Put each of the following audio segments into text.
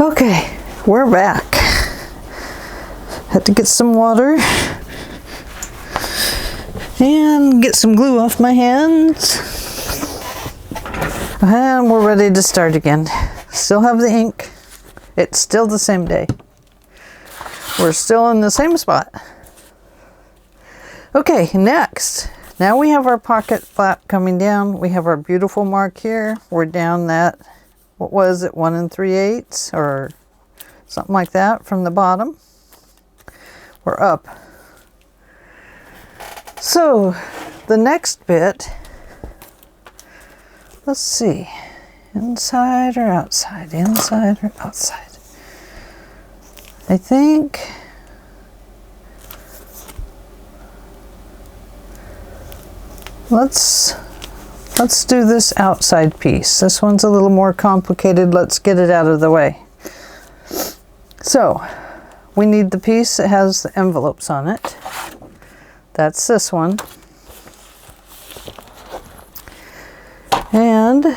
Okay, we're back. Had to get some water and get some glue off my hands. And we're ready to start again. Still have the ink. It's still the same day. We're still in the same spot. Okay, next. Now we have our pocket flap coming down. We have our beautiful mark here. We're down that, what was it, 1 3/8 or something like that from the bottom. We're up. So the next bit, let's see, inside or outside, inside or outside. I think let's do this outside piece. This one's a little more complicated. Let's get it out of the way. So we need the piece that has the envelopes on it. That's this one. And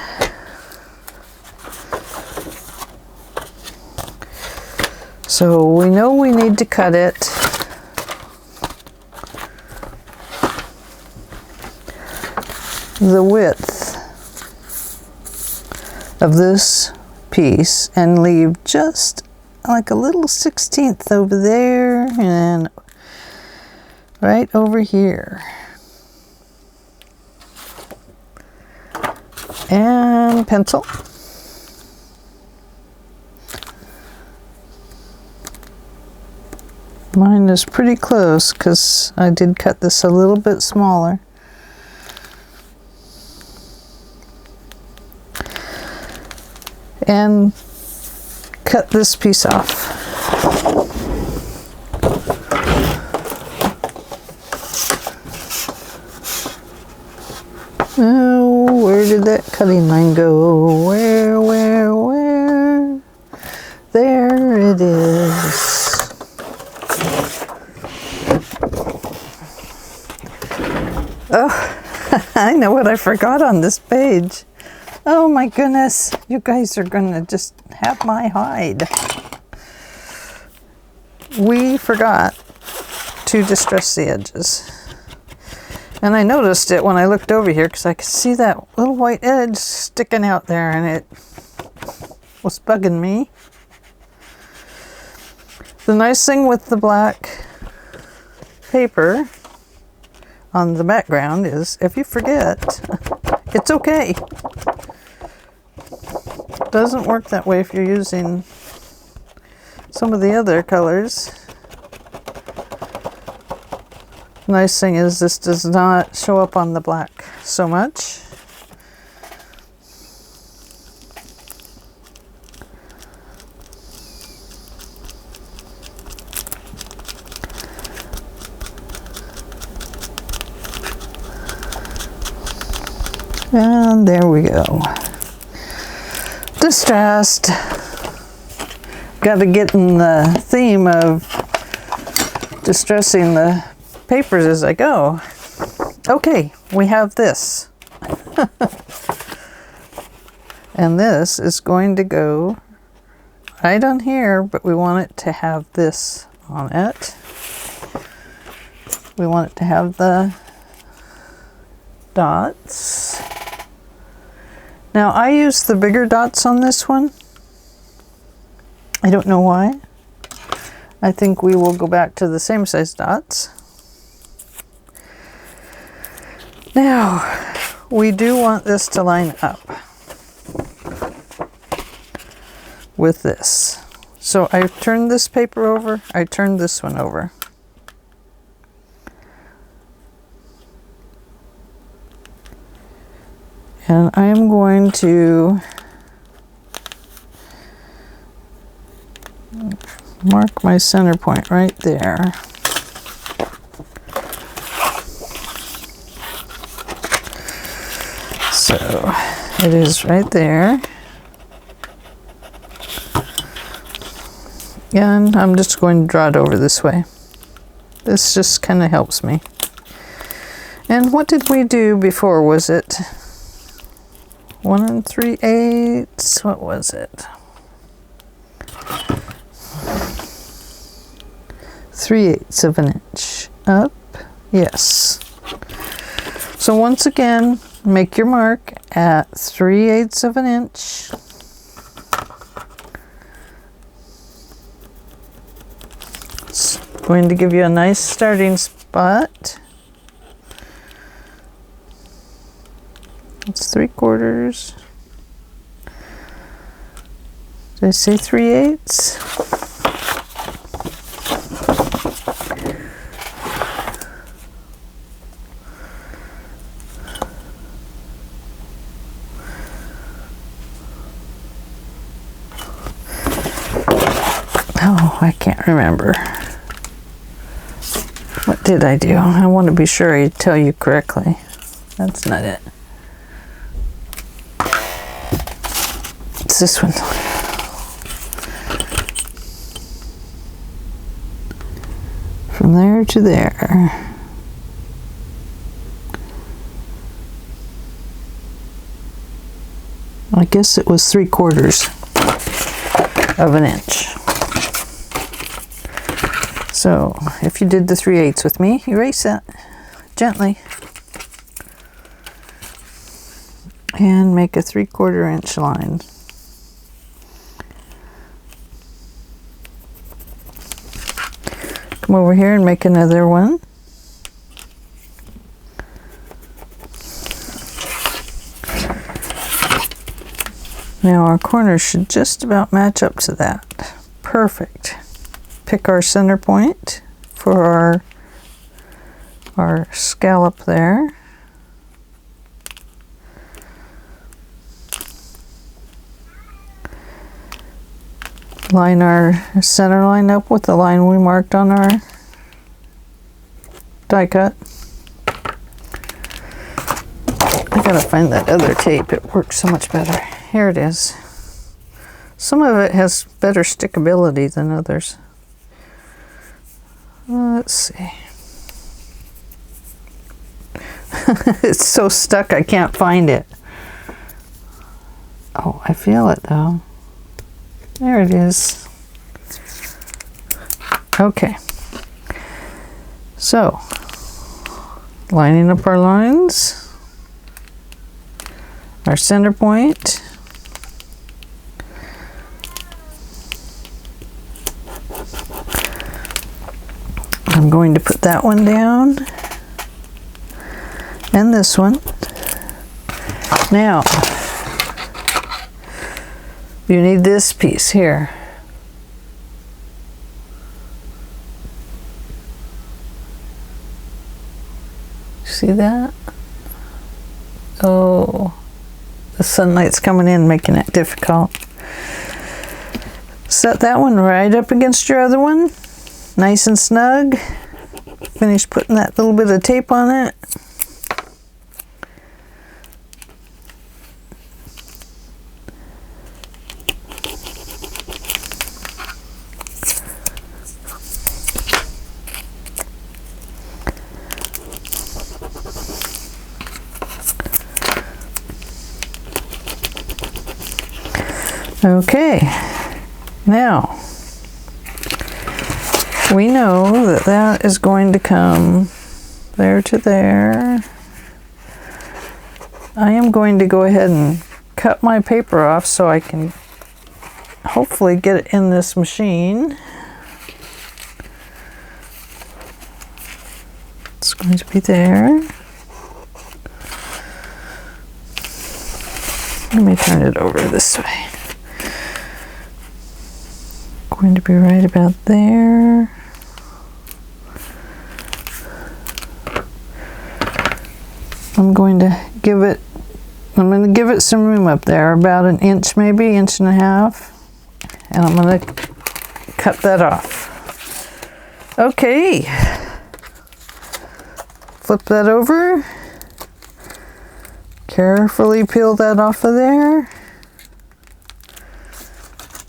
so we know we need to cut it the width of this piece and leave just like a little 1/16 over there and right over here. And pencil. Mine is pretty close because I did cut this a little bit smaller. And cut this piece off. Oh, where did that cutting line go? Where? There it is. Oh, I know what I forgot on this page. Oh my goodness, you guys are gonna just have my hide. We forgot to distress the edges. And I noticed it when I looked over here because I could see that little white edge sticking out there and it was bugging me. The nice thing with the black paper on the background is if you forget, it's okay. Doesn't work that way if you're using some of the other colors. Nice thing is this does not show up on the black so much. And there we go. Distressed. Got to get in the theme of distressing the papers as I go. Okay, we have this. And this is going to go right on here, but we want it to have this on it. We want it to have the dots. Now I use the bigger dots on this one. I don't know why. I think we will go back to the same size dots. Now, we do want this to line up with this. So I turned this paper over, I turned this one over. And I am going to mark my center point right there. So it is right there. And I'm just going to draw it over this way. This just kind of helps me. And what did we do before? Was it 1 3/8? What was it? 3/8 of an inch up. Yes. So once again, make your mark at 3/8 of an inch. It's going to give you a nice starting spot. It's 3/4. Did I say 3/8? Oh, I can't remember. What did I do? I want to be sure I tell you correctly. That's not it. It's this one. From there to there. I guess it was 3/4 of an inch. So if you did the 3/8 with me, erase that gently and make a 3/4 inch line. Come over here and make another one. Now our corners should just about match up to that. Perfect. Pick our center point for our scallop there. Line our center line up with the line we marked on our die cut. I gotta find that other tape. It works so much better. Here it is. Some of it has better stickability than others. Let's see. It's so stuck I can't find it. Oh, I feel it though. There it is. Okay. So, lining up our lines, our center point. I'm going to put that one down and this one. Now, you need this piece here. See that? Oh, the sunlight's coming in, making it difficult. Set that one right up against your other one. Nice and snug. Finish putting that little bit of tape on it. Okay, now we know that that is going to come there to there. I am going to go ahead and cut my paper off so I can hopefully get it in this machine. It's going to be there. Let me turn it over this way. Going to be right about there. I'm going to give it some room up there, about an inch, maybe inch and a half, and I'm going to cut that off. Okay, flip that over, carefully peel that off of there.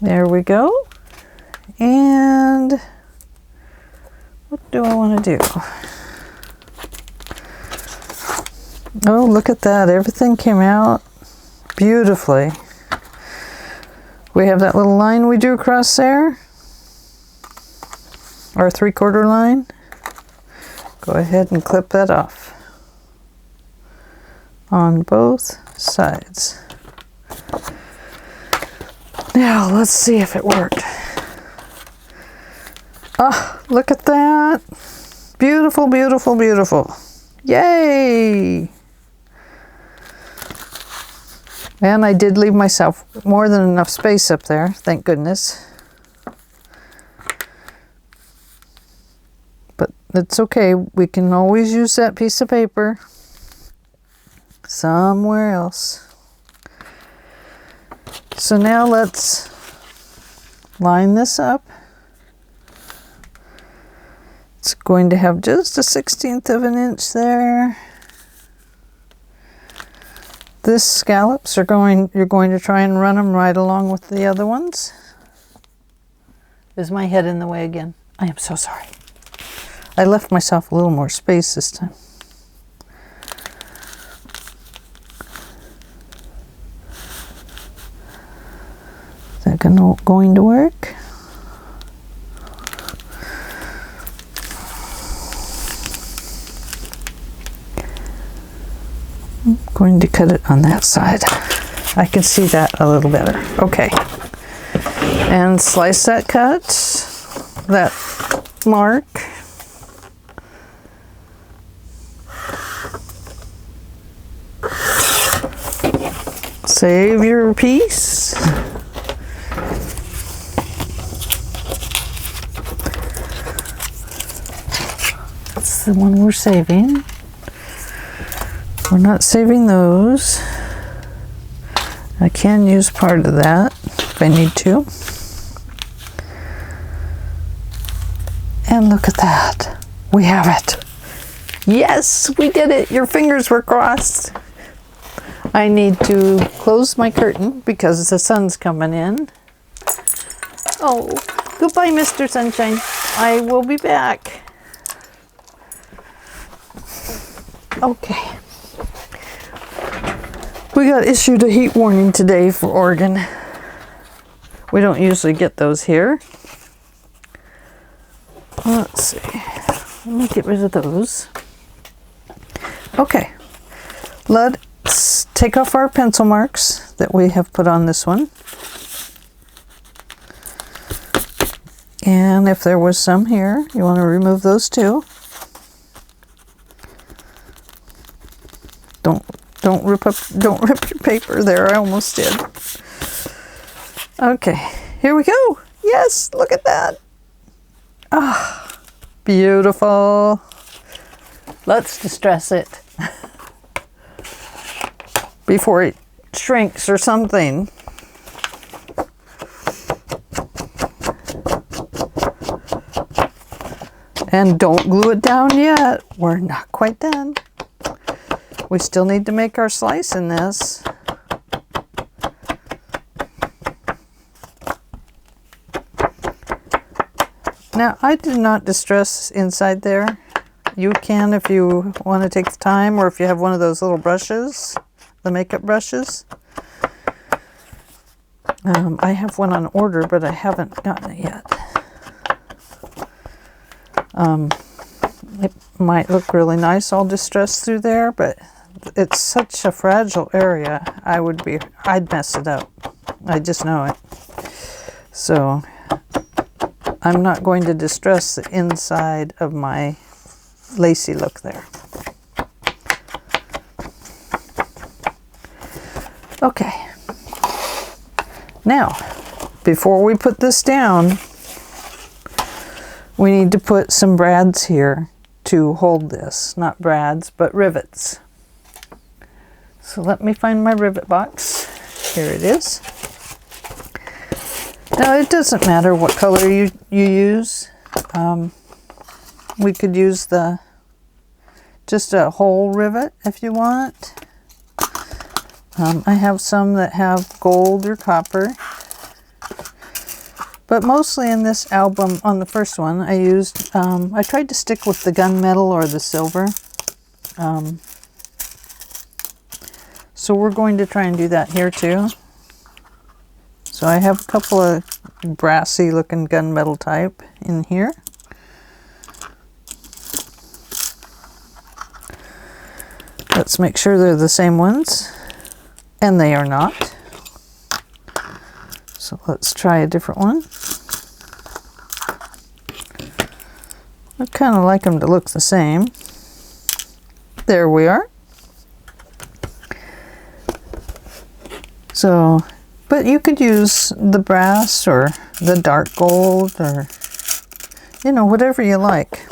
There we go. And what do I want to do? Oh, look at that. Everything came out beautifully. We have that little line we drew across there, our 3/4 line. Go ahead and clip that off on both sides. Now let's see if it worked. Oh, look at that. Beautiful, beautiful, beautiful. Yay! And I did leave myself more than enough space up there, thank goodness. But it's okay, we can always use that piece of paper somewhere else. So now let's line this up. It's going to have just a 1/16 of an inch there. This scallops you're going to try and run them right along with the other ones. Is my head in the way again? I am so sorry. I left myself a little more space this time. Is that going to work? I'm going to cut it on that side. I can see that a little better. Okay. And slice that cut, that mark. Save your piece. That's the one we're saving. We're not saving those. I can use part of that if I need to. And look at that. We have it. Yes, we did it. Your fingers were crossed. I need to close my curtain because the sun's coming in. Oh, goodbye, Mr. Sunshine. I will be back. Okay. We got issued a heat warning today for Oregon. We don't usually get those here. Let's see. Let me get rid of those. Okay. Let's take off our pencil marks that we have put on this one. And if there was some here, you want to remove those too. Don't rip your paper there. I almost did. Okay, here we go. Yes, look at that. Ah, beautiful. Let's distress it before it shrinks or something. And don't glue it down yet. We're not quite done. We still need to make our slice in this. Now, I did not distress inside there. You can if you want to take the time, or if you have one of those little brushes, the makeup brushes. I have one on order, but I haven't gotten it yet. It might look really nice all distressed through there, but it's such a fragile area. I'd mess it up. I just know it. So I'm not going to distress the inside of my lacy look there. Okay. Now, before we put this down, we need to put some brads here to hold this. Not brads, but rivets. So let me find my rivet box. Here it is. Now it doesn't matter what color you use. We could use just a whole rivet if you want. I have some that have gold or copper. But mostly in this album, on the first one, I used, I tried to stick with the gunmetal or the silver. So we're going to try and do that here too. So So I have a couple of brassy looking gunmetal type in here. Let's make sure they're the same ones, and they are not. So let's try a different one. I kind of like them to look the same. There we are. So, but you could use the brass or the dark gold, or, you know, whatever you like.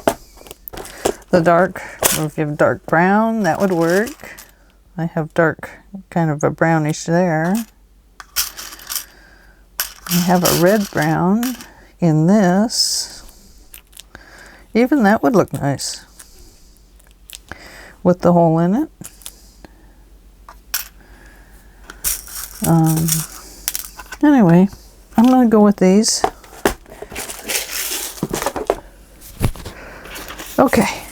The dark, or if you have dark brown, that would work. I have dark, kind of a brownish there. I have a red brown in this. Even that would look nice with the hole in it. Anyway, I'm going to go with these. Okay,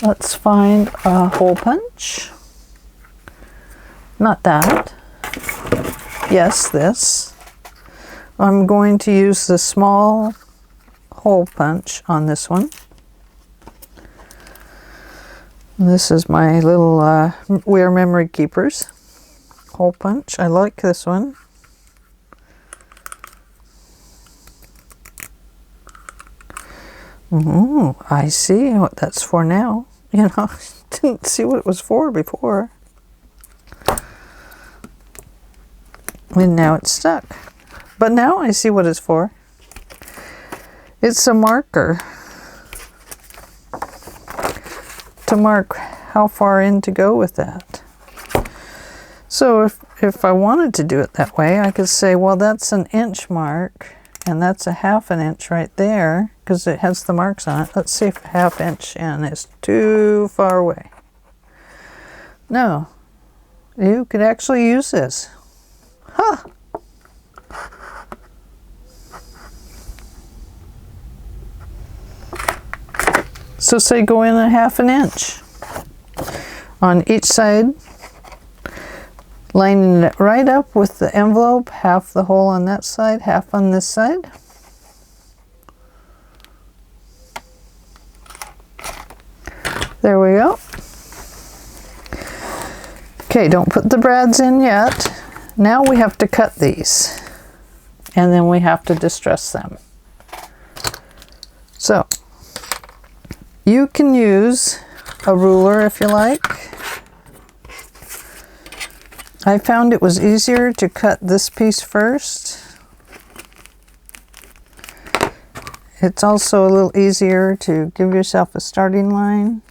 let's find a hole punch. Not that. Yes, this. I'm going to use the small hole punch on this one. This is my little Wear Memory Keepers hole punch. I like this one. Ooh, I see what that's for now. You know, didn't see what it was for before. And now it's stuck. But now I see what it's for. It's a marker to mark how far in to go with that. So if I wanted to do it that way, I could say, well, that's an inch mark, and that's a ½ inch right there, because it has the marks on it. Let's see if a ½ inch in is too far away. No, you could actually use this. Huh! So say go in a ½ inch on each side, lining it right up with the envelope, half the hole on that side, half on this side. There we go. Okay, don't put the brads in yet. Now we have to cut these, and then we have to distress them. So you can use a ruler if you like. I found it was easier to cut this piece first. It's also a little easier to give yourself a starting line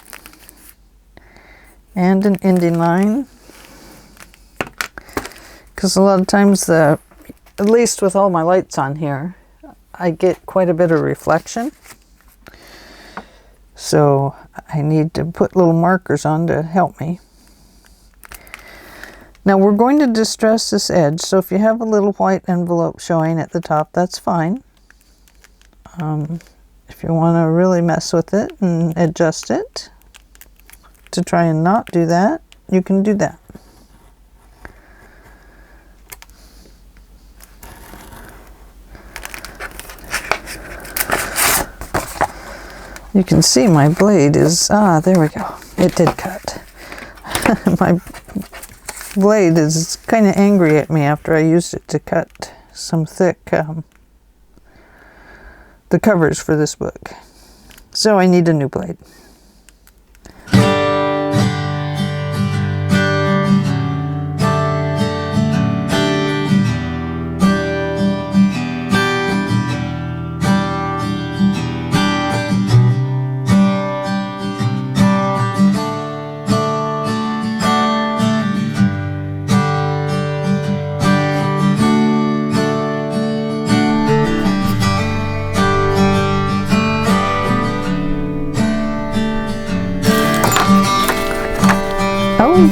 and an ending line. Because a lot of times, at least with all my lights on here, I get quite a bit of reflection. So I need to put little markers on to help me. Now we're going to distress this edge, so if you have a little white envelope showing at the top, that's fine. If you want to really mess with it and adjust it to try and not do that, you can do that. You can see my blade is, there we go. It did cut. My blade is kind of angry at me after I used it to cut some thick, the covers for this book. So I need a new blade.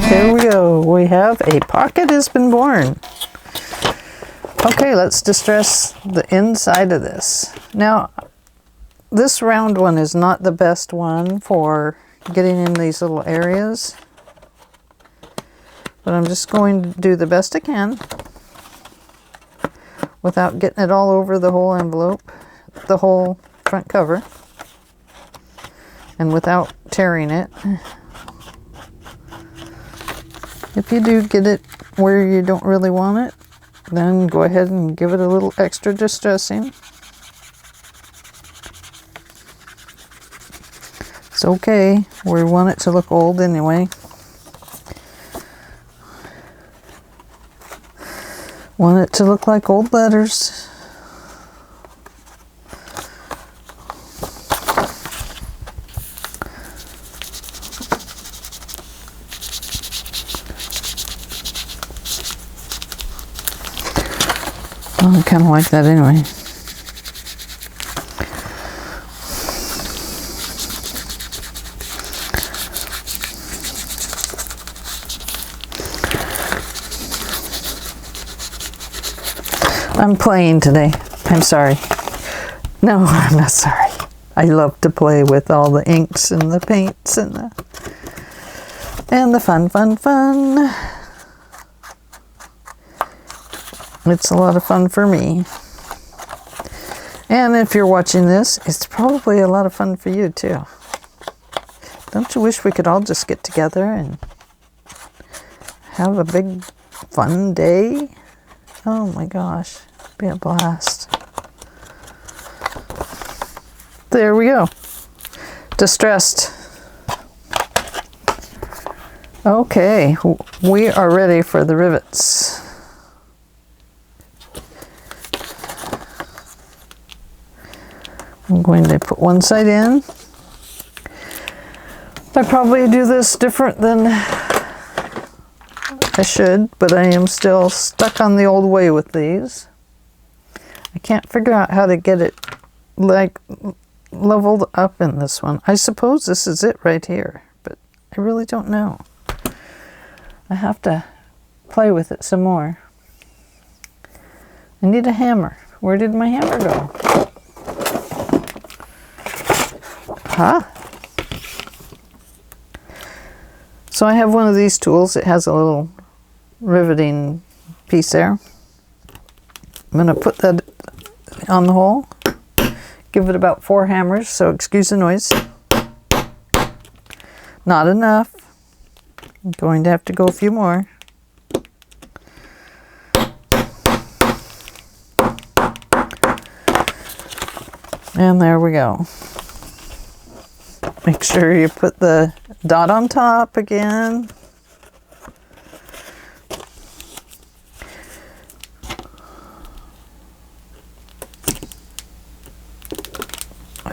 There we go. We have a pocket has been born. Okay, let's distress the inside of this. Now, this round one is not the best one for getting in these little areas, but I'm just going to do the best I can without getting it all over the whole envelope, the whole front cover, and without tearing it. If you do get it where you don't really want it, then go ahead and give it a little extra distressing. It's okay. We want it to look old anyway. Want it to look like old letters. I kind of like that anyway. I'm playing today. I'm sorry. No, I'm not sorry. I love to play with all the inks and the paints and the fun. It's a lot of fun for me. And if you're watching this, it's probably a lot of fun for you too. Don't you wish we could all just get together and have a big fun day? Oh my gosh, it'd be a blast. There we go. Distressed. Okay, we are ready for the rivets. I'm going to put one side in. I probably do this different than I should, but I am still stuck on the old way with these. I can't figure out how to get it like leveled up in this one. I suppose this is it right here, but I really don't know. I have to play with it some more. I need a hammer. Where did my hammer go? Huh? So I have one of these tools. It has a little riveting piece there. I'm going to put that on the hole. Give it about 4 hammers, so excuse the noise. Not enough. I'm going to have to go a few more. And there we go. Make sure you put the dot on top again.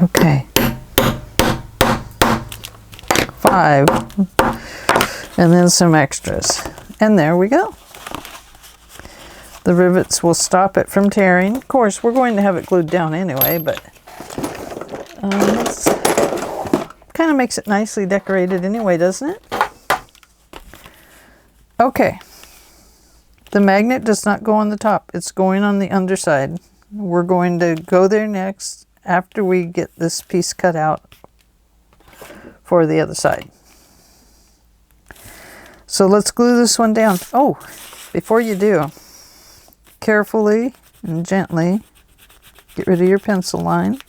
Okay. 5. And then some extras. And there we go. The rivets will stop it from tearing. Of course, we're going to have it glued down anyway, but it's kind of makes it nicely decorated anyway, doesn't it? Okay. The magnet does not go on the top. It's going on the underside. We're going to go there next after we get this piece cut out for the other side. So let's glue this one down. Oh, before you do, carefully and gently get rid of your pencil line.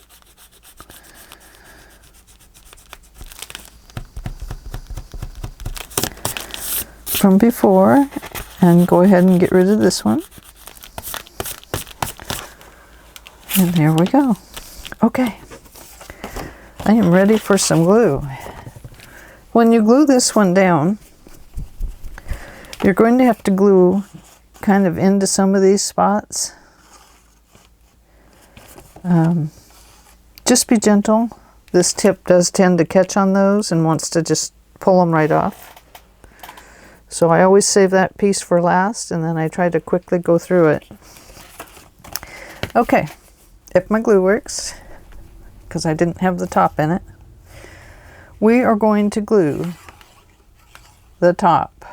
From before, and go ahead and get rid of this one. And there we go. Okay, I am ready for some glue. When you glue this one down, you're going to have to glue kind of into some of these spots. Just be gentle. This tip does tend to catch on those and wants to just pull them right off. So I always save that piece for last, and then I try to quickly go through it. Okay, if my glue works, because I didn't have the top in it, we are going to glue the top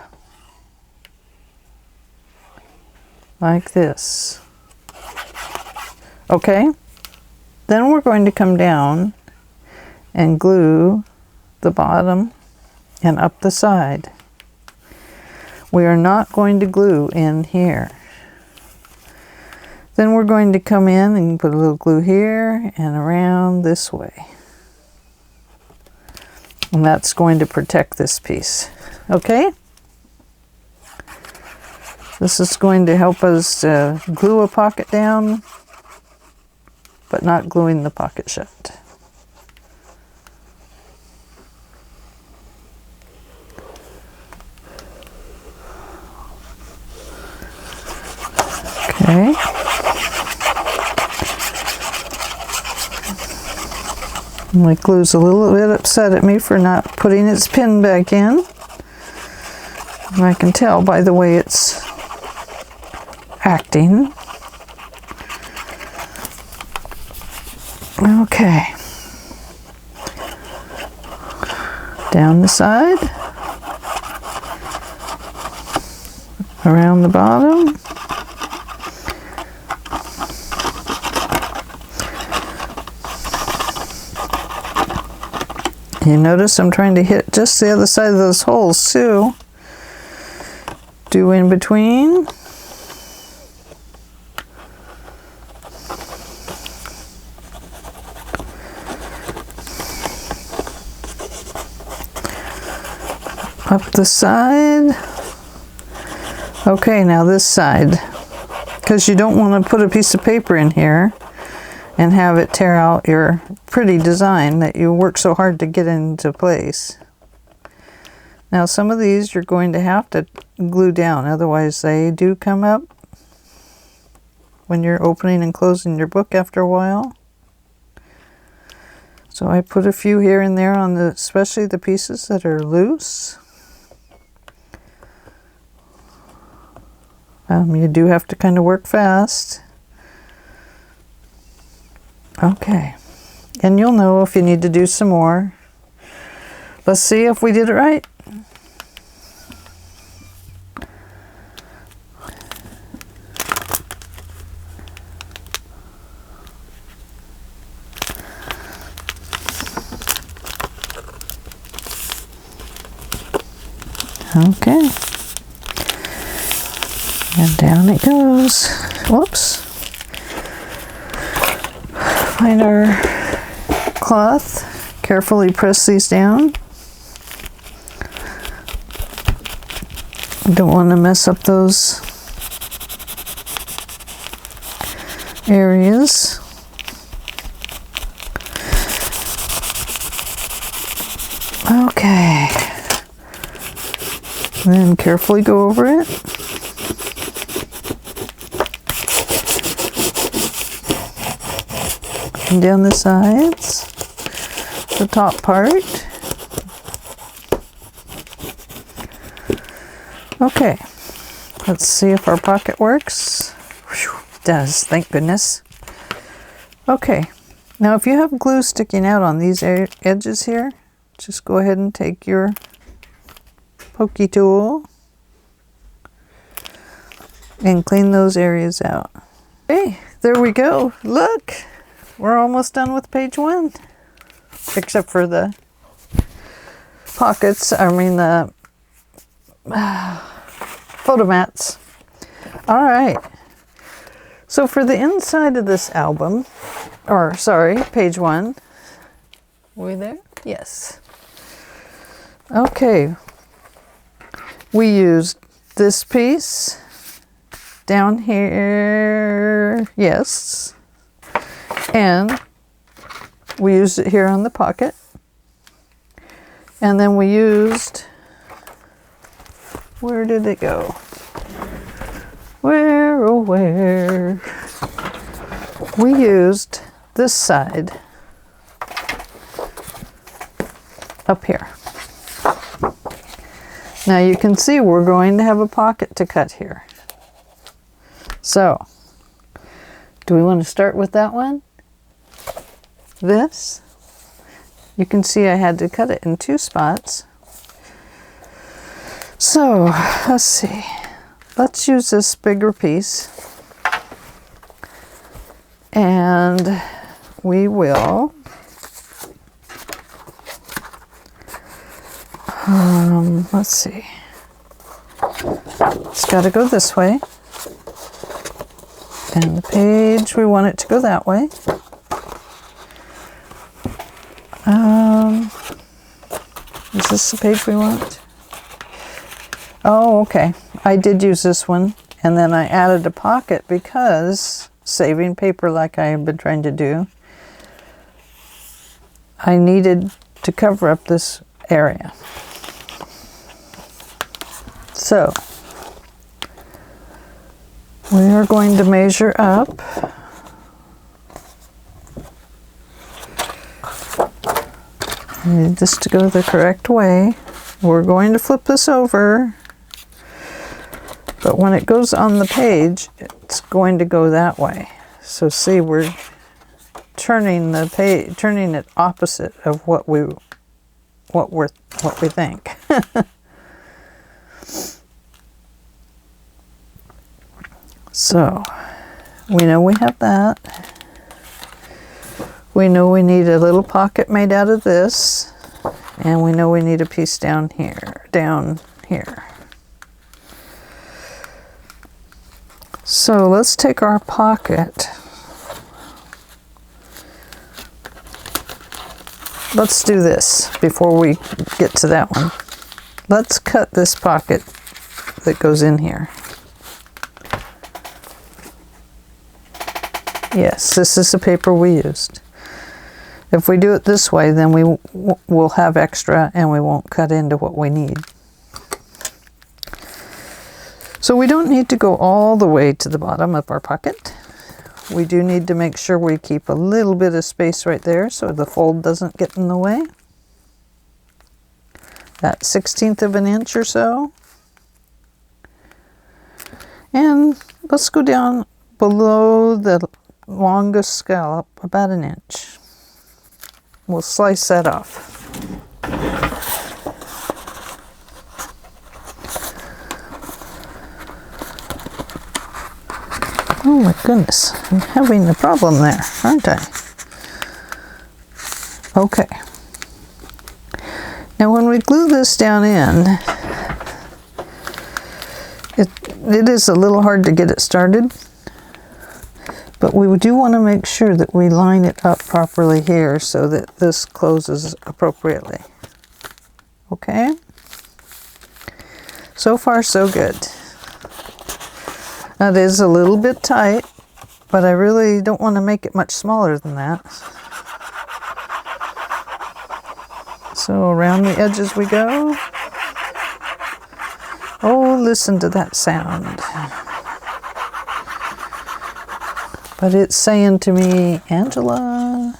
like this. Okay, then we're going to come down and glue the bottom and up the side. We are not going to glue in here. Then we're going to come in and put a little glue here and around this way. And that's going to protect this piece. Okay? This is going to help us glue a pocket down, but not gluing the pocket shut. Okay. My glue's a little bit upset at me for not putting its pin back in. And I can tell by the way it's acting. Okay. Down the side. Around the bottom. You notice I'm trying to hit just the other side of those holes too. Do in between. Up the side. Okay, now this side. Because you don't want to put a piece of paper in here and have it tear out your pretty design that you work so hard to get into place. Now some of these you're going to have to glue down, otherwise they do come up when you're opening and closing your book after a while. So I put a few here and there on especially the pieces that are loose. You do have to kind of work fast. Okay, and you'll know if you need to do some more. Let's see if we did it right. Okay, and down it goes. Whoops. Find our cloth, carefully press these down. Don't want to mess up those areas. Okay. Then carefully go over it. And down the sides, the top part. Okay, let's see if our pocket works. Whew, it does, thank goodness. Okay, now if you have glue sticking out on these edges here, just go ahead and take your pokey tool and clean those areas out. Okay, there we go. Look, we're almost done with page 1, except for the pockets, the photo mats. All right, so for the inside of this album, or sorry, page 1, were we there? Yes. Okay, we used this piece down here, yes, and we used it here on the pocket, and then we used, where did it go? Where, oh where? We used this side up here. Now you can see we're going to have a pocket to cut here. So, do we want to start with that one? This? You can see I had to cut it in 2 spots. So, let's see. Let's use this bigger piece. And we will let's see. It's got to go this way. And the page, we want it to go that way. Is this the page we want? Oh, okay. I did use this one, and then I added a pocket because saving paper like I have been trying to do, I needed to cover up this area. So we are going to measure up. I need this to go the correct way. We're going to flip this over, but when it goes on the page, it's going to go that way. So see, we're turning the page, turning it opposite of what we think. So we know we have that. We know we need a little pocket made out of this, and we know we need a piece down here. So let's take our pocket. Let's do this before we get to that one. Let's cut this pocket that goes in here. Yes, this is the paper we used. If we do it this way, then we will have extra and we won't cut into what we need. So we don't need to go all the way to the bottom of our pocket. We do need to make sure we keep a little bit of space right there so the fold doesn't get in the way. That 1/16 of an inch or so. And let's go down below the longest scallop about an inch. We'll slice that off. Oh my goodness, I'm having a problem there, aren't I? Okay. Now when we glue this down in, it is a little hard to get it started, but we do want to make sure that we line it up properly here so that this closes appropriately. Okay? So far so good. That is a little bit tight, but I really don't want to make it much smaller than that. So around the edges we go. Oh, listen to that sound. But it's saying to me, Angela,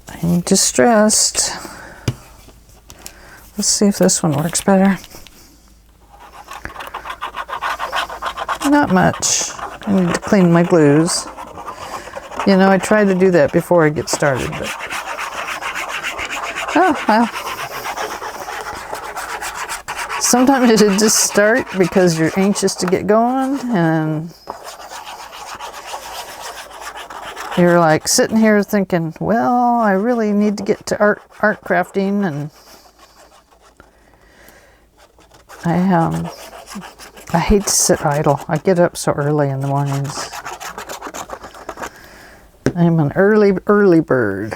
I'm distressed. Let's see if this one works better. Not much. I need to clean my glues. You know, I try to do that before I get started, but oh well. Sometimes you should just start because you're anxious to get going, and you're like sitting here thinking, well, I really need to get to art crafting, and I hate to sit idle. I get up so early in the mornings. I'm an early bird.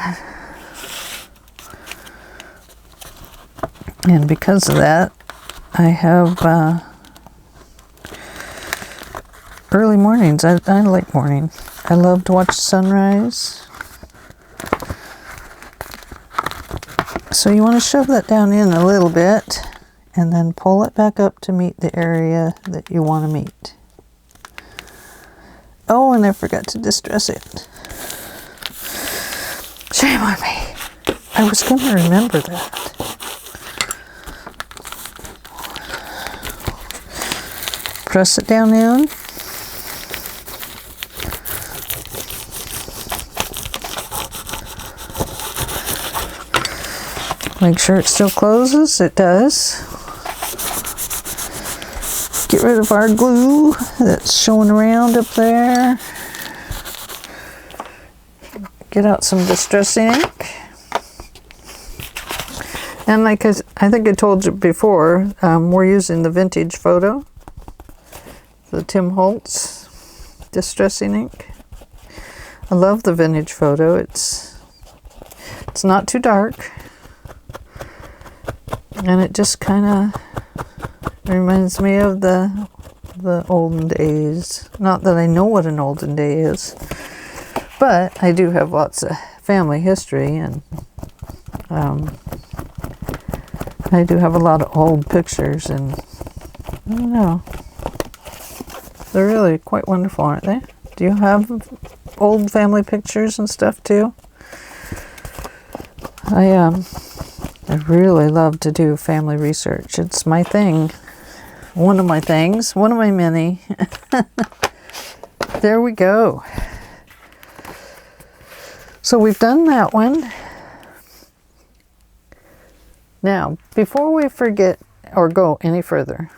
And because of that, I have early mornings. I like morning. I love to watch the sunrise. So you want to shove that down in a little bit and then pull it back up to meet the area that you want to meet. Oh, and I forgot to distress it. Shame on me. I was going to remember that. Press it down in. Make sure it still closes. It does. Get rid of our glue that's showing around up there. Get out some distressing ink. And like I think I told you before, we're using the vintage photo. the Tim Holtz distressing ink. I love the vintage photo. It's not too dark, and it just kind of reminds me of the olden days. Not that I know what an olden day is, but I do have lots of family history, and I do have a lot of old pictures, and I don't know. They're really quite wonderful, aren't they? Do you have old family pictures and stuff too? I really love to do family research. It's my thing. One of my things. One of my many. There we go. So we've done that one. Now, before we forget or go any further,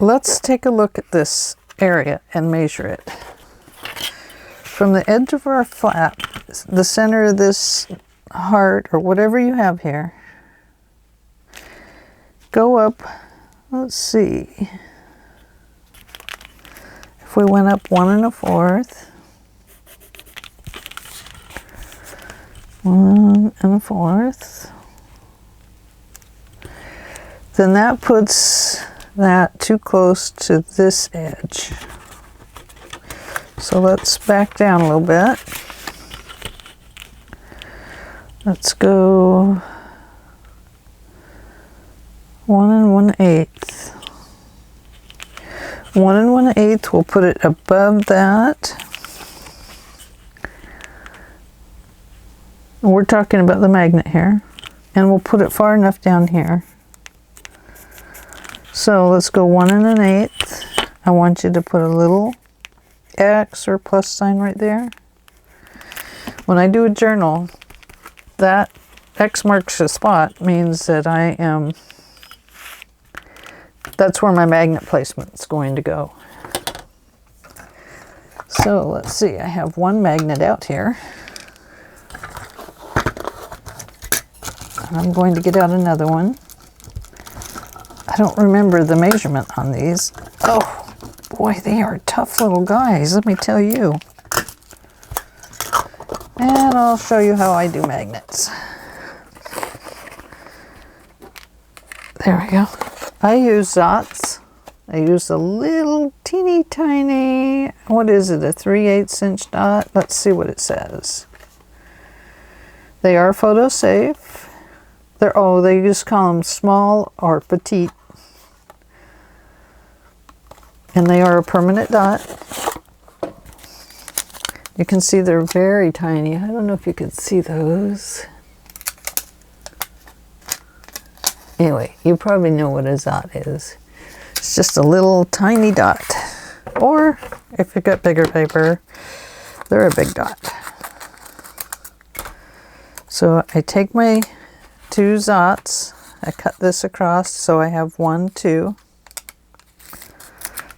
let's take a look at this area and measure it. From the edge of our flap, the center of this heart or whatever you have here, go up, let's see, if we went up 1 1/4, 1 1/4, then that puts that too close to this edge. So let's back down a little bit. Let's go 1 1/8. 1 1/8, we'll put it above that. We're talking about the magnet here, and we'll put it far enough down here. So let's go 1 1/8. I want you to put a little X or plus sign right there. When I do a journal, that X marks a spot means that that's where my magnet placement is going to go. So let's see, I have one magnet out here. I'm going to get out another one. I don't remember the measurement on these. Oh boy, they are tough little guys, let me tell you. And I'll show you how I do magnets. There we go. I use dots. I use a little teeny tiny, what is it, a 3/8 inch dot? Let's see what it says. They are photo safe. They just call them small or petite. And they are a permanent dot. You can see they're very tiny. I don't know if you can see those. Anyway, you probably know what a dot is. It's just a little tiny dot. Or if you've got bigger paper, they're a big dot. So I take my 2 dots, I cut this across so I have 1, 2.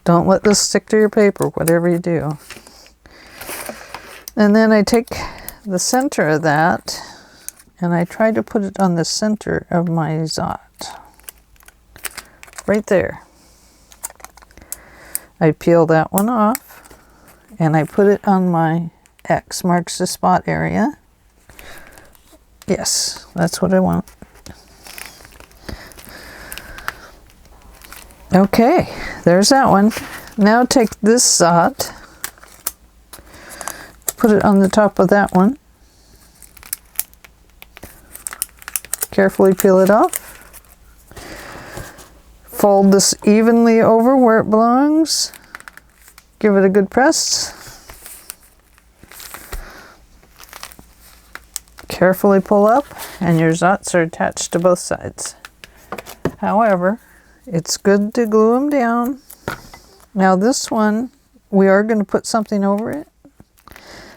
Don't let this stick to your paper, whatever you do. And then I take the center of that and I try to put it on the center of my dot. Right there. I peel that one off and I put it on my X, marks the spot area. Yes, that's what I want. Okay, there's that one. Now take this dot, put it on the top of that one. Carefully peel it off. Fold this evenly over where it belongs. Give it a good press. Carefully pull up and your dots are attached to both sides. However, it's good to glue them down. Now this one, we are going to put something over it,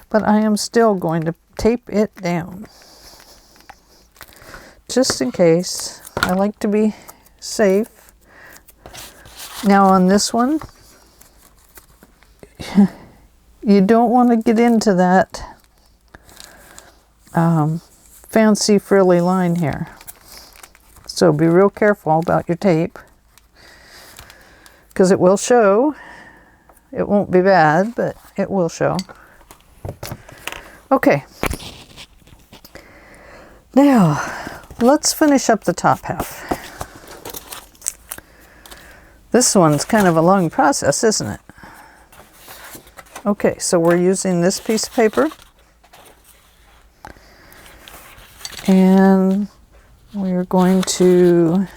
but I am still going to tape it down. Just in case. I like to be safe. Now on this one, you don't want to get into that fancy frilly line here. So be real careful about your tape. because it will show. It won't be bad, but it will show. Okay. Now, let's finish up the top half. This one's kind of a long process, isn't it? Okay, so we're using this piece of paper. And we're going to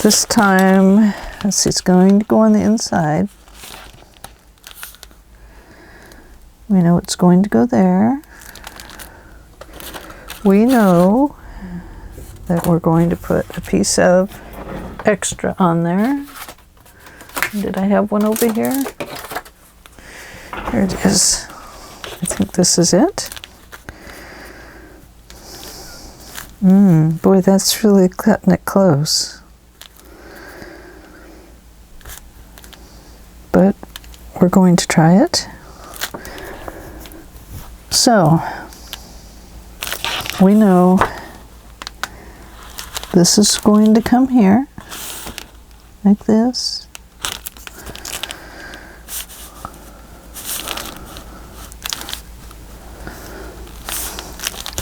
this time, let's see, it's going to go on the inside. We know it's going to go there. We know that we're going to put a piece of extra on there. Did I have one over here? Here it is. I think this is it. Boy, that's really cutting it close. But we're going to try it. So, we know this is going to come here, like this.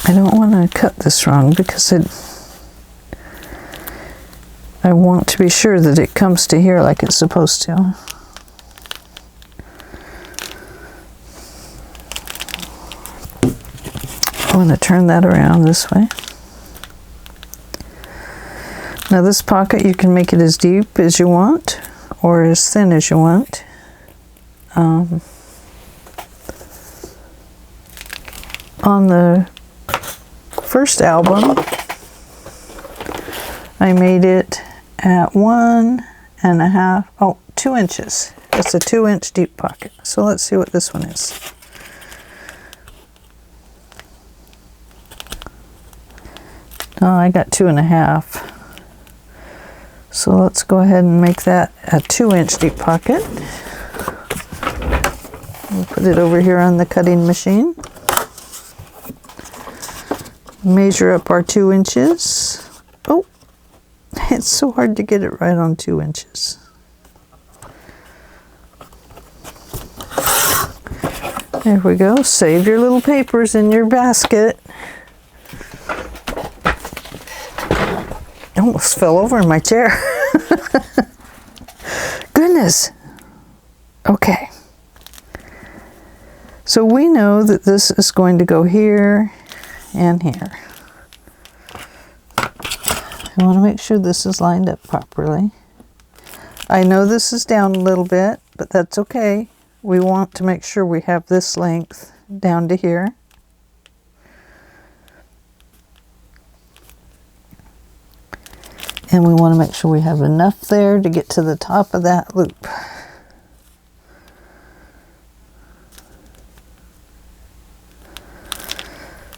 I don't want to cut this wrong because I want to be sure that it comes to here like it's supposed to. I want to turn that around this way. Now this pocket, you can make it as deep as you want or as thin as you want. On the first album, I made it at 2 inches. It's a 2-inch deep pocket. So let's see what this one is. Oh, I got 2.5. So let's go ahead and make that a 2-inch deep pocket. We'll put it over here on the cutting machine. Measure up our 2 inches. Oh, it's so hard to get it right on 2 inches. There we go. Save your little papers in your basket. Almost fell over in my chair. Goodness. Okay. So we know that this is going to go here and here. I want to make sure this is lined up properly. I know this is down a little bit, but that's okay. We want to make sure we have this length down to here. And we want to make sure we have enough there to get to the top of that loop.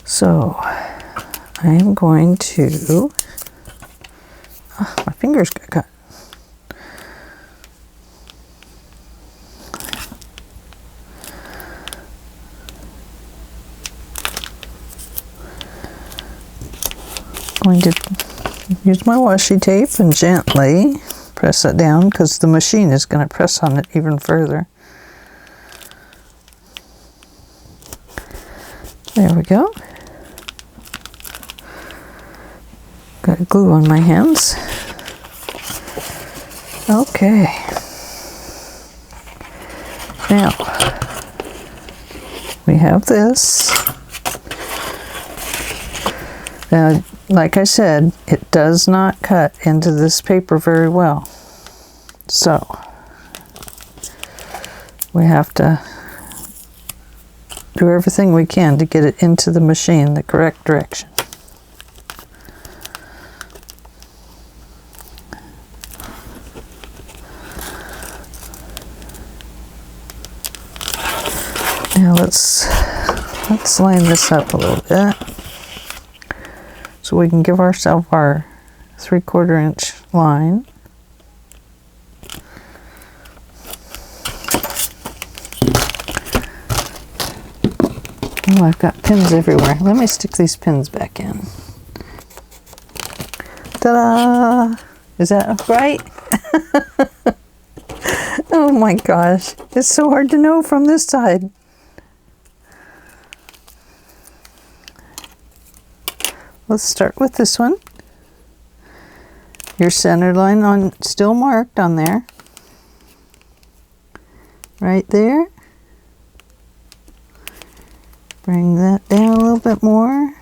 So I am going to, my fingers got cut. Going to use my washi tape and gently press it down because the machine is going to press on it even further. There we go. Got glue on my hands. Okay. Now, we have this. Now, like I said, it does not cut into this paper very well. So, we have to do everything we can to get it into the machine the correct direction. Now let's line this up a little bit so we can give ourselves our 3/4 inch line. Oh, I've got pins everywhere. Let me stick these pins back in. Ta-da! Is that right? Oh my gosh, it's so hard to know from this side. Let's start with this one. Your center line on still marked on there. Right there. Bring that down a little bit more.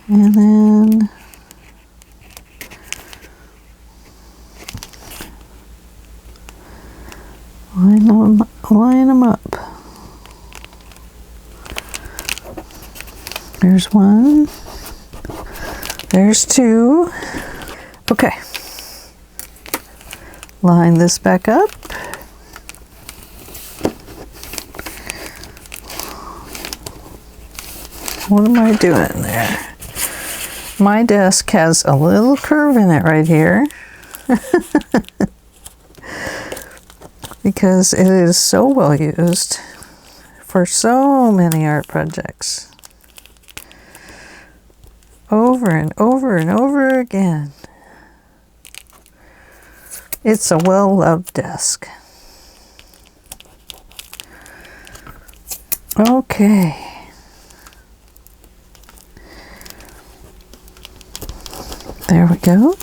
And then line them up. There's one. There's two. Okay. Line this back up. What am I doing there? My desk has a little curve in it right here. Because it is so well used for so many art projects. Over and over and over again. It's a well-loved desk. Okay. There we go.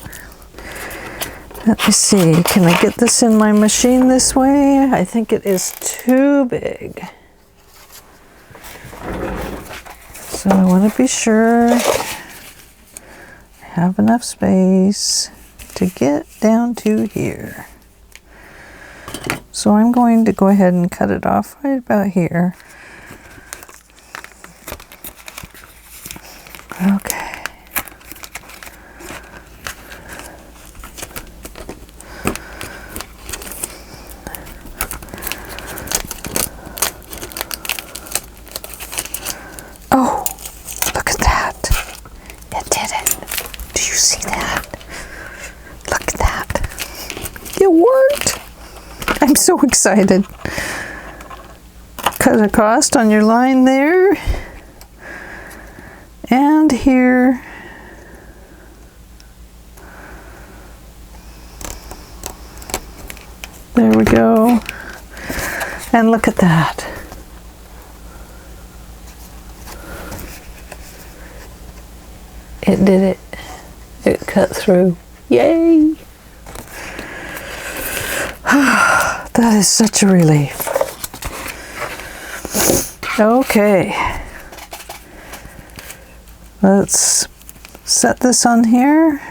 Let me see, can I get this in my machine this way? I think it is too big. So I want to be sure I have enough space to get down to here. So I'm going to go ahead and cut it off right about here. Okay. Oh, look at that. It did it. Do you see that? Look at that. It worked. I'm so excited. Cut across on your line there. And here. There we go. And look at that. It did it. It cut through. Yay! That is such a relief. Okay. Let's set this on here.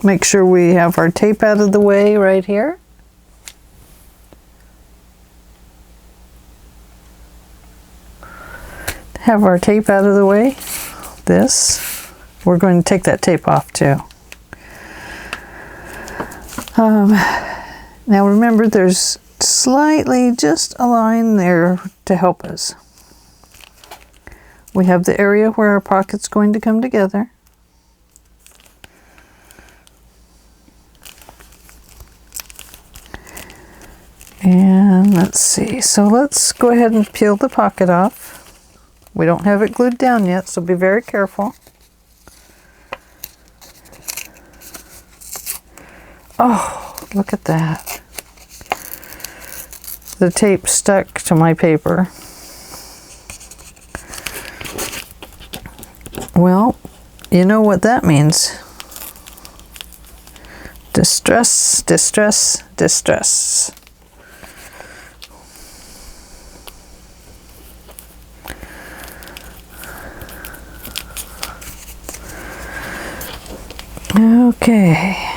Make sure we have our tape out of the way right here. Have our tape out of the way. This. We're going to take that tape off too. Now remember, there's slightly just a line there to help us. We have the area where our pocket's going to come together. And let's see, so let's go ahead and peel the pocket off. We don't have it glued down yet, so be very careful. Oh, look at that. The tape stuck to my paper. Well, you know what that means. Distress, distress, distress. Okay.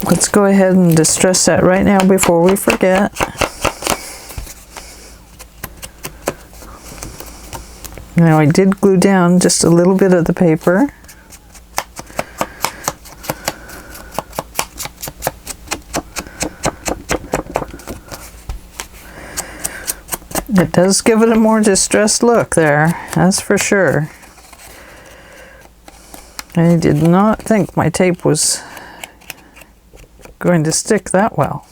Let's go ahead and distress that right now before we forget. Now I did glue down just a little bit of the paper. It does give it a more distressed look there, that's for sure. I did not think my tape was going to stick that well.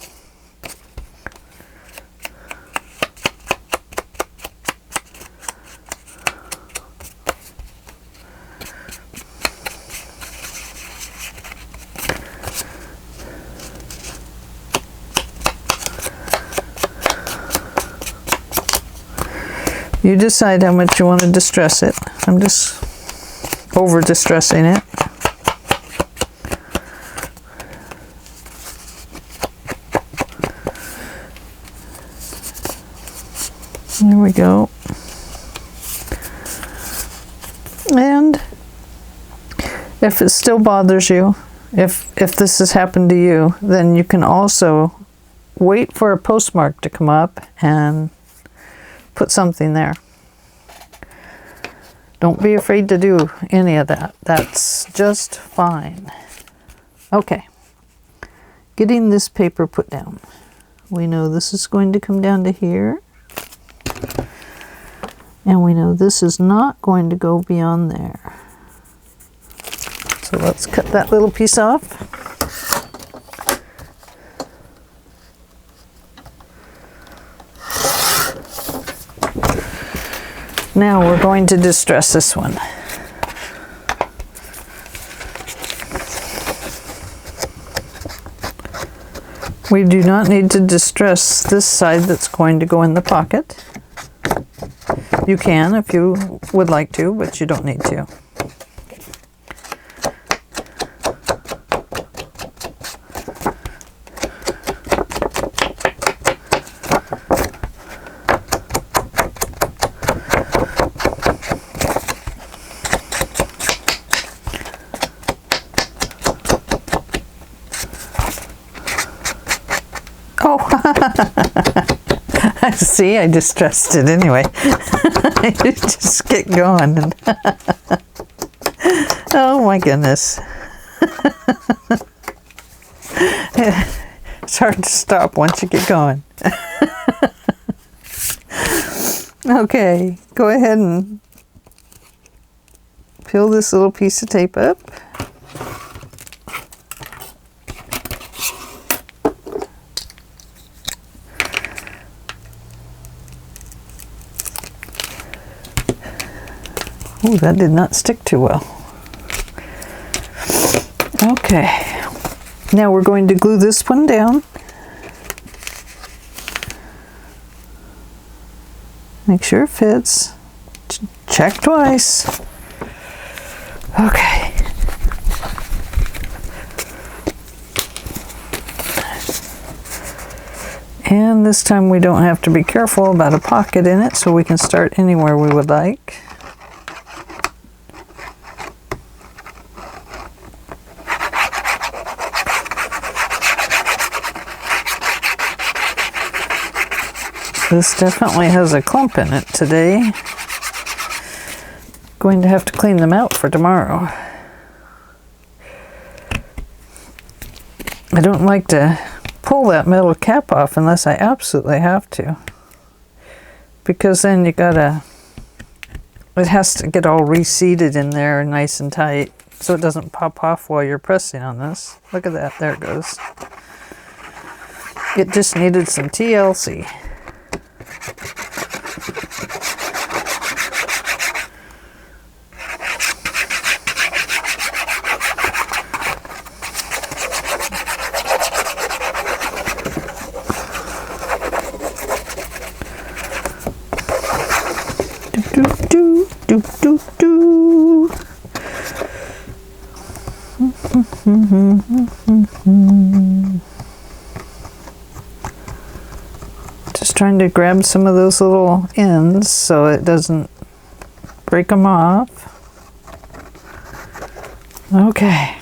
You decide how much you want to distress it. I'm just over distressing it. There we go. And if it still bothers you, if this has happened to you, then you can also wait for a postmark to come up and put something there. Don't be afraid to do any of that. That's just fine. Okay. Getting this paper put down. We know this is going to come down to here. And we know this is not going to go beyond there. So let's cut that little piece off. Now we're going to distress this one. We do not need to distress this side that's going to go in the pocket. You can if you would like to, but you don't need to. Oh, see, I distressed it anyway. Just get going. Oh my goodness. It's hard to stop once you get going. Okay, go ahead and peel this little piece of tape up. Ooh, that did not stick too well. Okay, now we're going to glue this one down. Make sure it fits. Check twice. Okay. And this time we don't have to be careful about a pocket in it, so we can start anywhere we would like. This definitely has a clump in it today. Going to have to clean them out for tomorrow. I don't like to pull that metal cap off unless I absolutely have to. Because then you gotta, it has to get all reseated in there nice and tight so it doesn't pop off while you're pressing on this. Look at that, there it goes. It just needed some TLC. Just trying to grab some of those little ends so it doesn't break them off. Okay.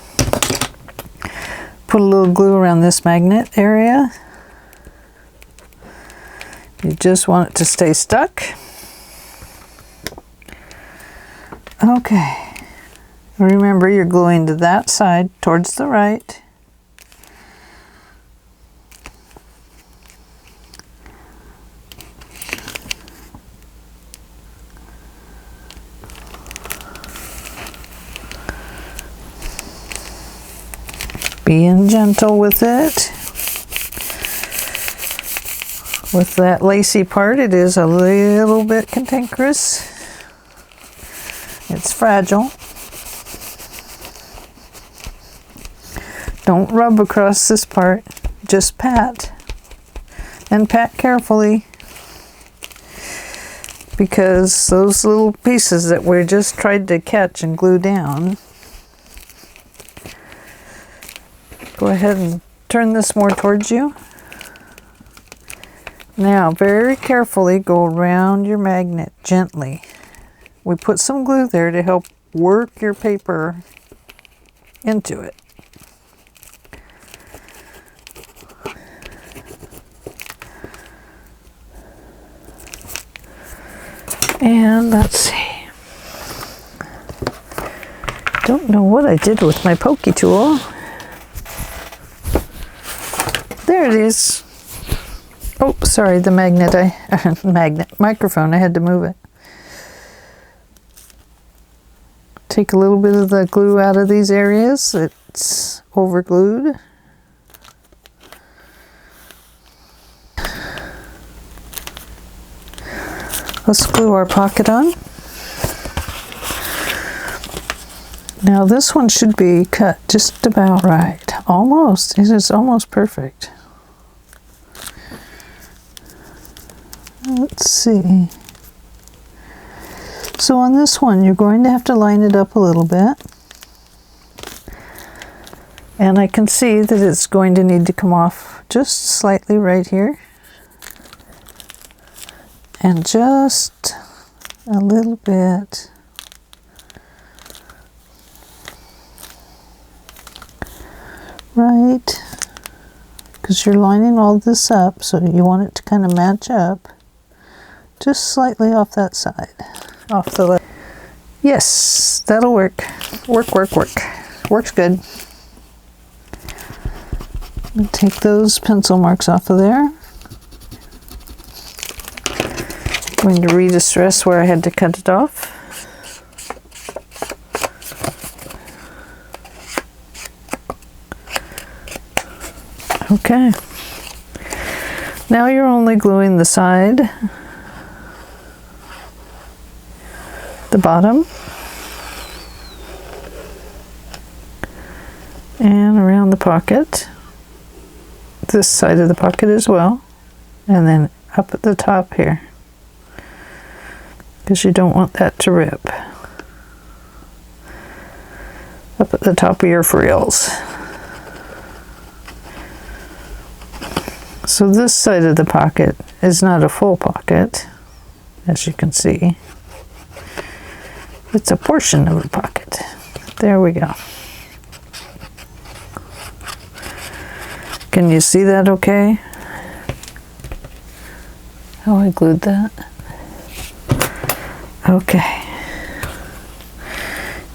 Put a little glue around this magnet area. You just want it to stay stuck. Okay. Remember, you're gluing to that side towards the right. Being gentle with it. With that lacy part, it is a little bit cantankerous. It's fragile. Don't rub across this part, just pat. And pat carefully. because those little pieces that we just tried to catch and glue down, go ahead and turn this more towards you. Now, very carefully go around your magnet gently. We put some glue there to help work your paper into it. And let's see. Don't know what I did with my pokey tool. There it is. Oh, sorry, the microphone, I had to move it. Take a little bit of the glue out of these areas. It's overglued. Let's glue our pocket on. Now this one should be cut just about right. Almost. It is almost perfect. Let's see. So on this one, you're going to have to line it up a little bit. And I can see that it's going to need to come off just slightly right here. And just a little bit. Right. Because you're lining all this up, so you want it to kind of match up. Just slightly off that side. Off the left. Yes, that'll work. Work. Works good. I'll take those pencil marks off of there. Going to redistress where I had to cut it off. Okay. Now you're only gluing the side, the bottom, and around the pocket, this side of the pocket as well, and then up at the top here, because you don't want that to rip. Up at the top of your frills. So this side of the pocket is not a full pocket, as you can see. It's a portion of the pocket. There we go. Can you see that okay? How I glued that? Okay.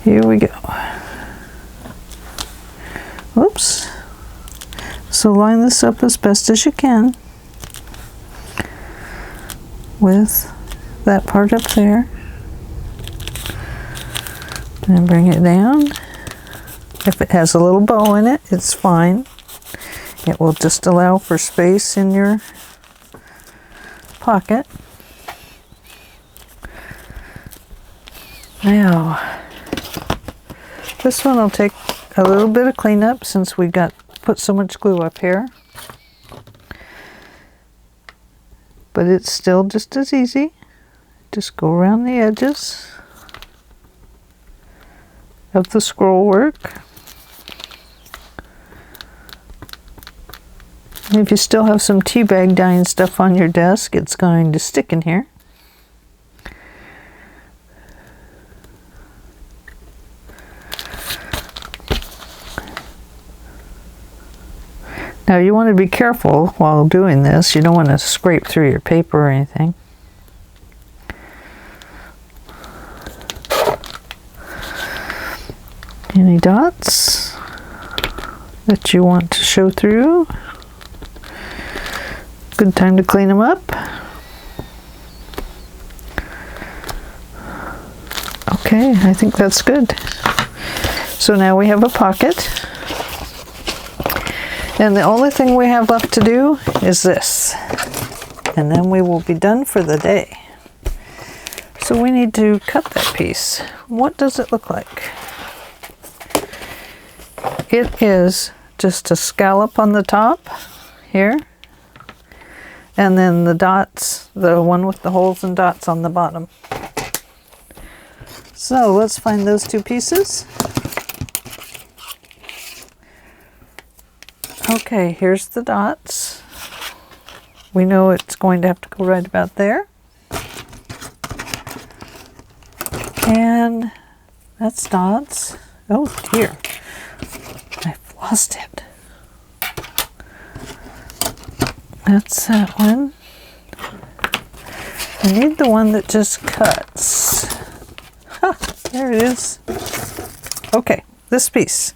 Here we go. Whoops. So line this up as best as you can with that part up there. And bring it down. If it has a little bow in it, it's fine. It will just allow for space in your pocket. Now, this one will take a little bit of cleanup since we put so much glue up here. But it's still just as easy. Just go around the edges of the scroll work. And if you still have some tea bag dyeing stuff on your desk, it's going to stick in here. Now you want to be careful while doing this. You don't want to scrape through your paper or anything. Any dots that you want to show through? Good time to clean them up. Okay, I think that's good. So now we have a pocket. And the only thing we have left to do is this. And then we will be done for the day. So we need to cut that piece. What does it look like? It is just a scallop on the top here. And then the dots, the one with the holes and dots on the bottom. So let's find those two pieces. Okay, here's the dots. We know it's going to have to go right about there. And that's dots. Oh dear, I've lost it. That's that one. I need the one that just cuts. Ha, there it is. Okay, this piece.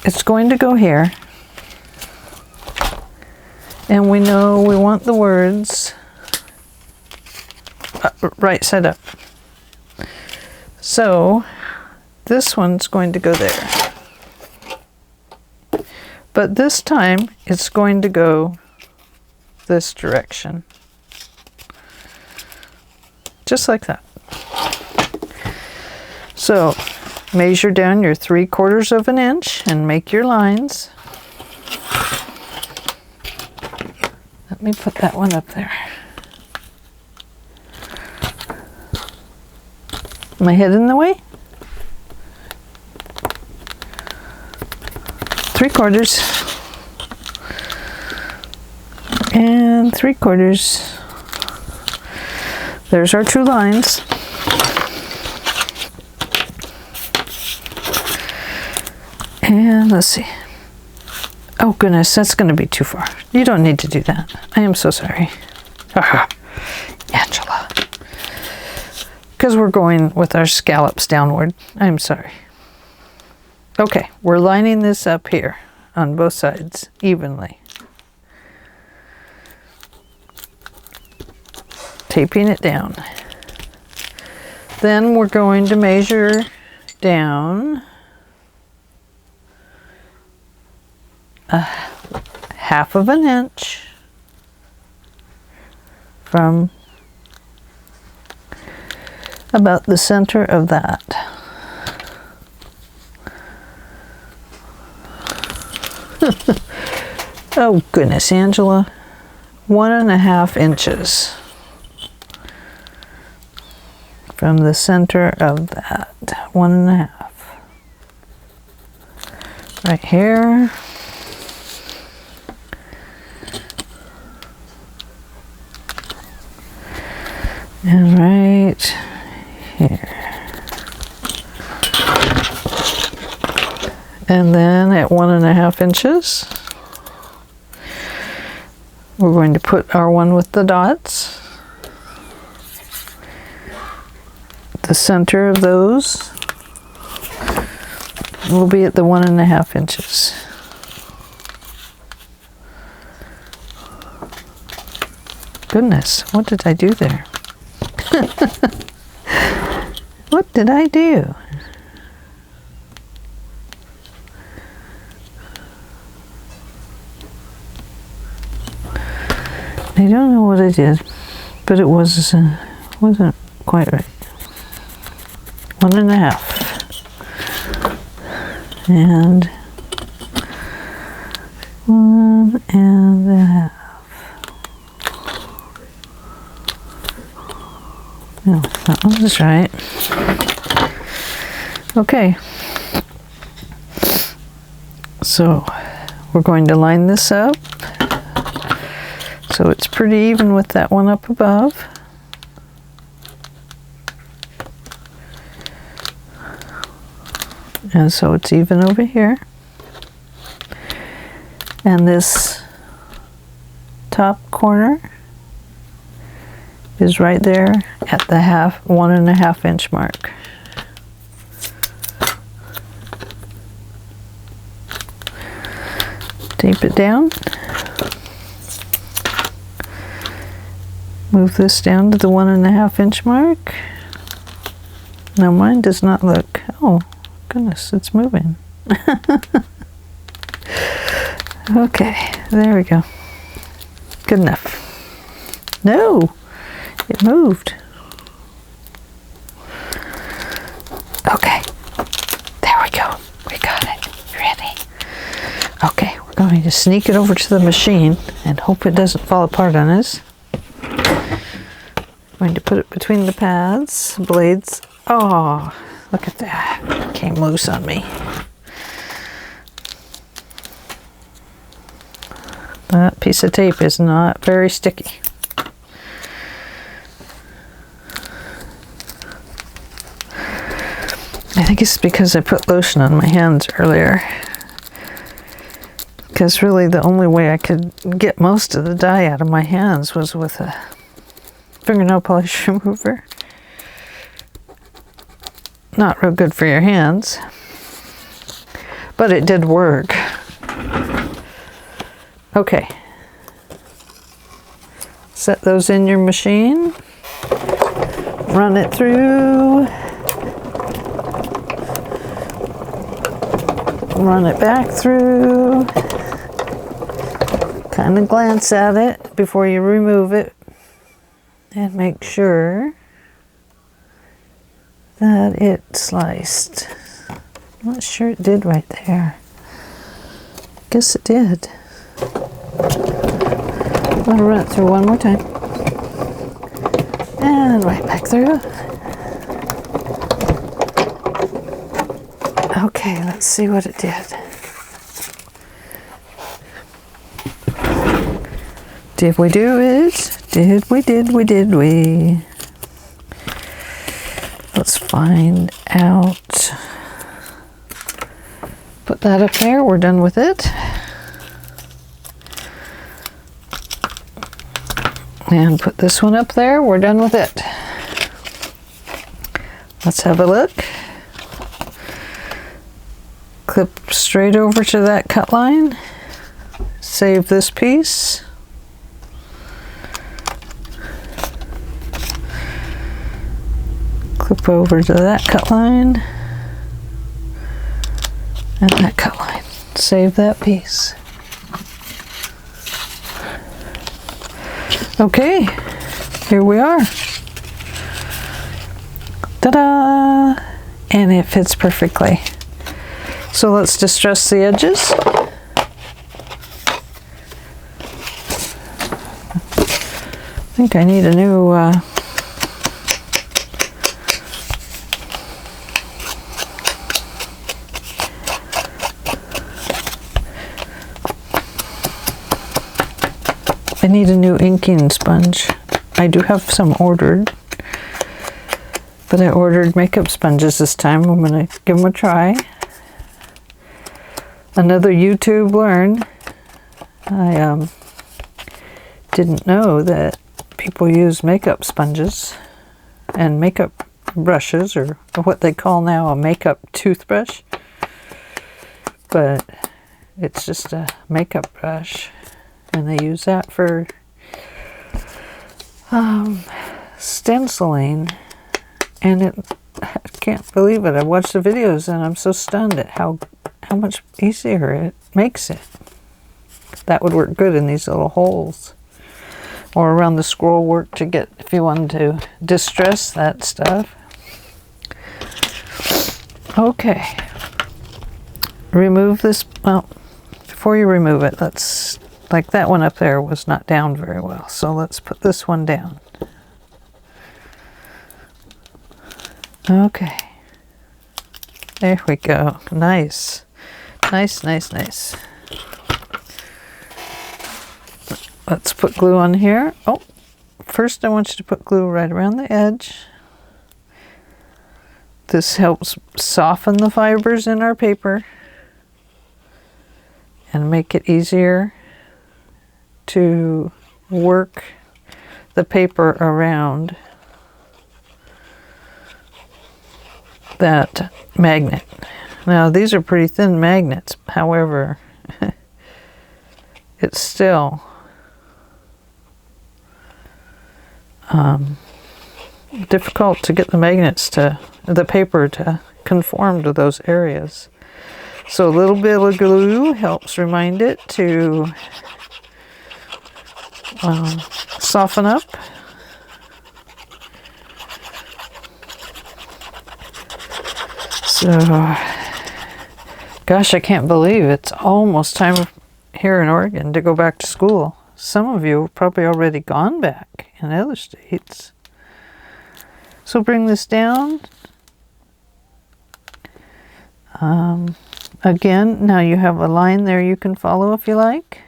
It's going to go here. And we know we want the words right side up. So this one's going to go there. But this time it's going to go this direction. Just like that. So measure down your 3/4 of an inch and make your lines. Let me put that one up there. My head in the way? 3/4 and 3/4. There's our two lines. And let's see. Oh goodness, that's going to be too far. You don't need to do that. I am so sorry. Angela. Because we're going with our scallops downward. I'm sorry. Okay, we're lining this up here on both sides evenly. Taping it down. Then we're going to measure down 1/2 of an inch from about the center of that. Oh goodness, Angela. 1.5 inches from the center of that. 1.5. Right here. And right here. And then at 1.5 inches, we're going to put our one with the dots. The center of those will be at the 1.5 inches. Goodness, what did I do there? What did I do? I don't know what I did, but it wasn't quite right. 1.5 and 1.5. No, that one was right. Okay. So we're going to line this up so it's pretty even with that one up above. And so it's even over here. And this top corner is right there at the 1.5 inch mark. Tape it down. Move this down to the 1.5 inch mark. Now mine does not look, oh goodness, it's moving. Okay, there we go. Good enough. No, it moved. Okay, there we go. We got it. Ready? Okay, we're going to sneak it over to the machine and hope it doesn't fall apart on us. Going to put it between the pads, blades. Oh, look at that. It came loose on me. That piece of tape is not very sticky. I think it's because I put lotion on my hands earlier. Because really the only way I could get most of the dye out of my hands was with a fingernail polish remover. Not real good for your hands, but it did work. Okay. Set those in your machine. Run it through. Run it back through. Kind of glance at it before you remove it. And make sure that it sliced. I'm not sure it did right there. Guess it did. I'm going to run it through one more time. And right back through. Okay, let's see what it did. Did we do it? Did we? Let's find out. Put that up there. We're done with it. And put this one up there. We're done with it. Let's have a look. Clip straight over to that cut line. Save this piece. Clip over to that cut line. And that cut line. Save that piece. Okay, here we are. Ta-da! And it fits perfectly. So let's distress the edges. I think I need a new inking sponge. I do have some ordered, but I ordered makeup sponges this time. I'm going to give them a try. Another YouTube learn. I didn't know that people use makeup sponges and makeup brushes, or what they call now a makeup toothbrush, but it's just a makeup brush, and they use that for stenciling. And I can't believe it. I watched the videos and I'm so stunned at how much easier it makes it. That would work good in these little holes or around the scroll work to get, if you wanted to distress that stuff. Okay. Remove this. Well, before you remove it, let's, like that one up there was not down very well. So let's put this one down. Okay. There we go. Nice. Nice, nice, nice. Let's put glue on here. Oh, first I want you to put glue right around the edge. This helps soften the fibers in our paper and make it easier to work the paper around that magnet. Now these are pretty thin magnets, however, it's still difficult to get the magnets to, the paper to conform to those areas. So a little bit of glue helps remind it to soften up. So, gosh, I can't believe it's almost time here in Oregon to go back to school. Some of you have probably already gone back in other states. So bring this down. Again, now you have a line there you can follow if you like.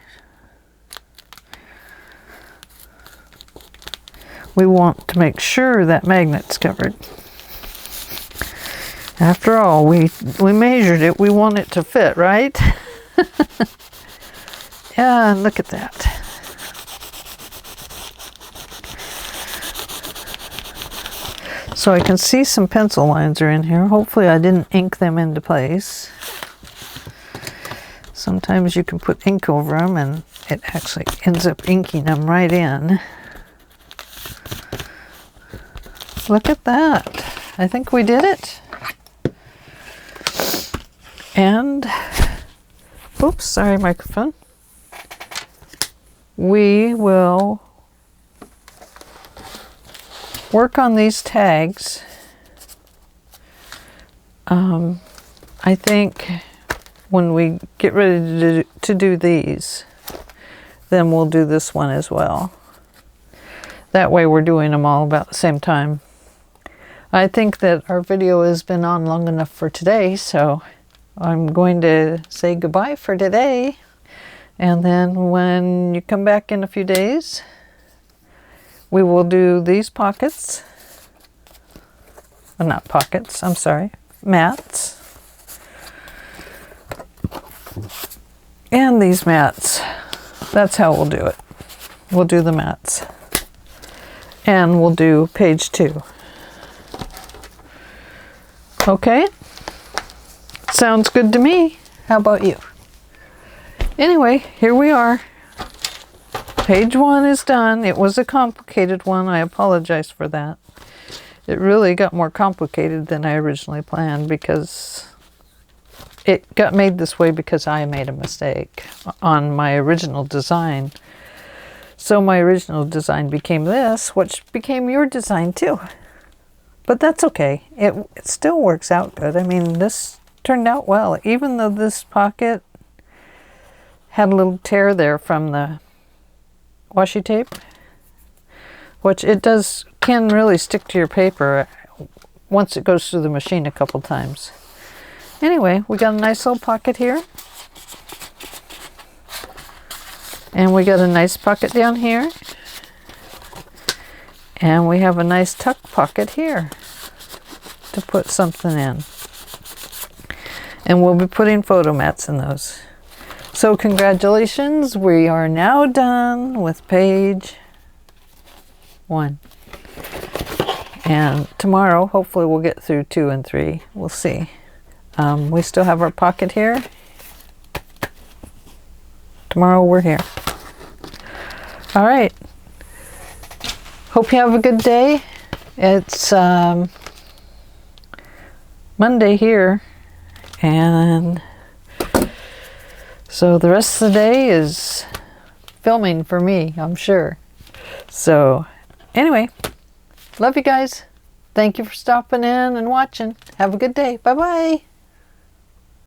We want to make sure that magnet's covered. After all, we measured it. We want it to fit, right? Yeah, look at that. So I can see some pencil lines are in here. Hopefully I didn't ink them into place. Sometimes you can put ink over them and it actually ends up inking them right in. Look at that. I think we did it. And, oops, sorry, microphone. We will work on these tags. I think when we get ready to do these, then we'll do this one as well. That way we're doing them all about the same time. I think that our video has been on long enough for today, so I'm going to say goodbye for today. And then when you come back in a few days, we will do these pockets. Well, not pockets, I'm sorry. Mats. And these mats. That's how we'll do it. We'll do the mats. And we'll do page 2. Okay? Sounds good to me. How about you? Anyway, here we are. Page 1 is done. It was a complicated one. I apologize for that. It really got more complicated than I originally planned because it got made this way because I made a mistake on my original design. So my original design became this, which became your design too. But that's okay. It still works out good. I mean, this turned out well. Even though this pocket had a little tear there from the washi tape, which it can really stick to your paper once it goes through the machine a couple times. Anyway, we got a nice little pocket here. And we got a nice pocket down here. And we have a nice tuck pocket here to put something in. And we'll be putting photo mats in those. So congratulations, we are now done with page 1. And tomorrow, hopefully we'll get through 2 and 3. We'll see. We still have our pocket here. Tomorrow we're here. All right. Hope you have a good day. It's Monday here. And so the rest of the day is filming for me, I'm sure. So anyway, love you guys. Thank you for stopping in and watching. Have a good day. Bye-bye.